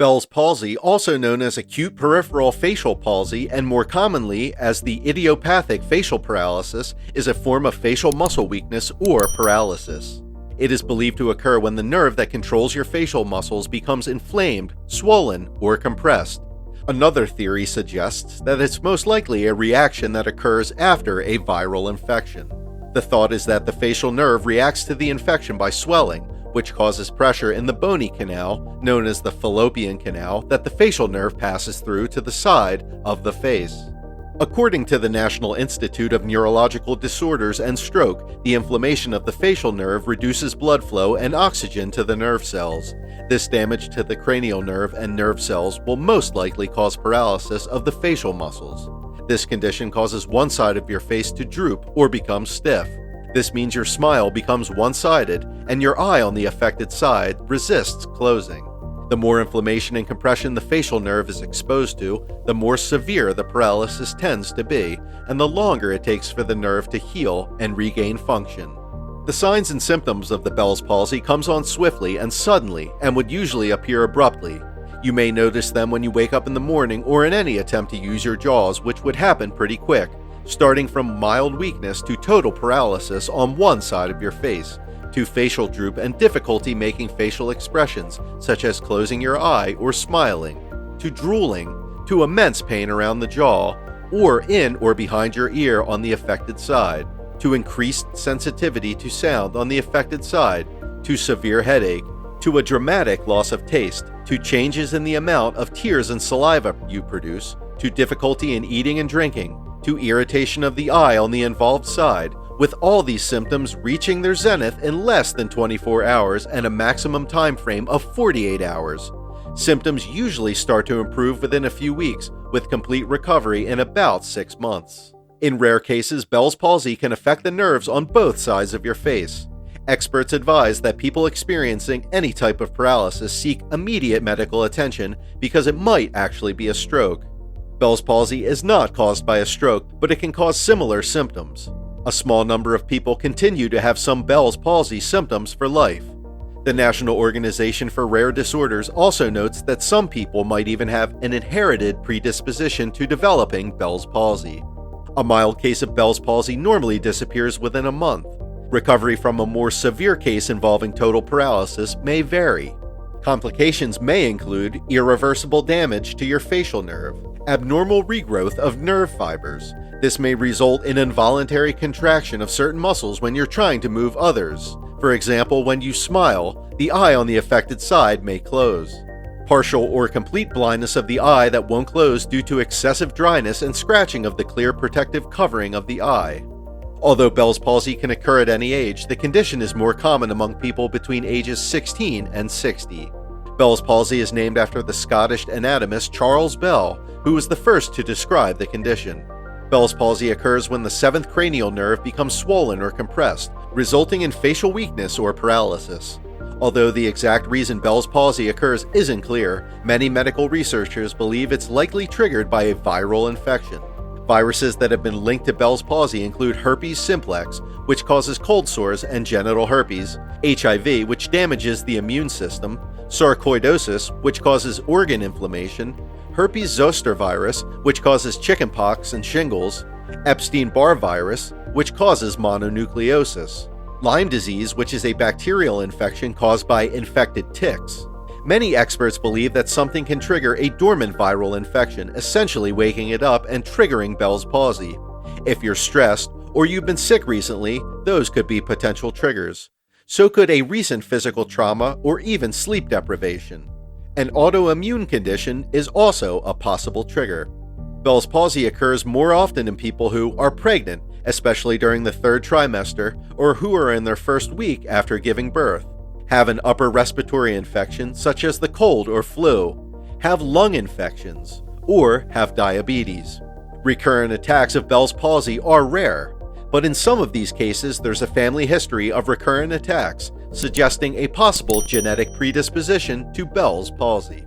Bell's palsy, also known as acute peripheral facial palsy and more commonly as the idiopathic facial paralysis, is a form of facial muscle weakness or paralysis. It is believed to occur when the nerve that controls your facial muscles becomes inflamed, swollen, or compressed. Another theory suggests that it's most likely a reaction that occurs after a viral infection. The thought is that the facial nerve reacts to the infection by swelling, which causes pressure in the bony canal, known as the Fallopian canal, that the facial nerve passes through to the side of the face. According to the National Institute of Neurological Disorders and Stroke, the inflammation of the facial nerve reduces blood flow and oxygen to the nerve cells. This damage to the cranial nerve and nerve cells will most likely cause paralysis of the facial muscles. This condition causes one side of your face to droop or become stiff. This means your smile becomes one-sided and your eye on the affected side resists closing. The more inflammation and compression the facial nerve is exposed to, the more severe the paralysis tends to be, and the longer it takes for the nerve to heal and regain function. The signs and symptoms of the Bell's palsy comes on swiftly and suddenly and would usually appear abruptly. You may notice them when you wake up in the morning or in any attempt to use your jaws, which would happen pretty quick, starting from mild weakness to total paralysis on one side of your face, to facial droop and difficulty making facial expressions, such as closing your eye or smiling, to drooling, to immense pain around the jaw, or in or behind your ear on the affected side, to increased sensitivity to sound on the affected side, to severe headache, to a dramatic loss of taste, to changes in the amount of tears and saliva you produce, to difficulty in eating and drinking, to irritation of the eye on the involved side, with all these symptoms reaching their zenith in less than 24 hours and a maximum time frame of 48 hours. Symptoms usually start to improve within a few weeks, with complete recovery in about 6 months. In rare cases, Bell's palsy can affect the nerves on both sides of your face. Experts advise that people experiencing any type of paralysis seek immediate medical attention because it might actually be a stroke. Bell's palsy is not caused by a stroke, but it can cause similar symptoms. A small number of people continue to have some Bell's palsy symptoms for life. The National Organization for Rare Disorders also notes that some people might even have an inherited predisposition to developing Bell's palsy. A mild case of Bell's palsy normally disappears within a month. Recovery from a more severe case involving total paralysis may vary. Complications may include irreversible damage to your facial nerve, abnormal regrowth of nerve fibers. This may result in involuntary contraction of certain muscles when you're trying to move others. For example, when you smile, the eye on the affected side may close. Partial or complete blindness of the eye that won't close due to excessive dryness and scratching of the clear protective covering of the eye. Although Bell's palsy can occur at any age, the condition is more common among people between ages 16 and 60. Bell's palsy is named after the Scottish anatomist Charles Bell, who was the first to describe the condition. Bell's palsy occurs when the seventh cranial nerve becomes swollen or compressed, resulting in facial weakness or paralysis. Although the exact reason Bell's palsy occurs isn't clear, many medical researchers believe it's likely triggered by a viral infection. Viruses that have been linked to Bell's palsy include herpes simplex, which causes cold sores and genital herpes, HIV, which damages the immune system, sarcoidosis, which causes organ inflammation, herpes zoster virus, which causes chickenpox and shingles, Epstein-Barr virus, which causes mononucleosis, Lyme disease, which is a bacterial infection caused by infected ticks. Many experts believe that something can trigger a dormant viral infection, essentially waking it up and triggering Bell's palsy. If you're stressed or you've been sick recently, those could be potential triggers. So could a recent physical trauma or even sleep deprivation. An autoimmune condition is also a possible trigger. Bell's palsy occurs more often in people who are pregnant, especially during the third trimester, or who are in their first week after giving birth, have an upper respiratory infection such as the cold or flu, have lung infections, or have diabetes. Recurrent attacks of Bell's palsy are rare, but in some of these cases there's a family history of recurrent attacks, suggesting a possible genetic predisposition to Bell's palsy.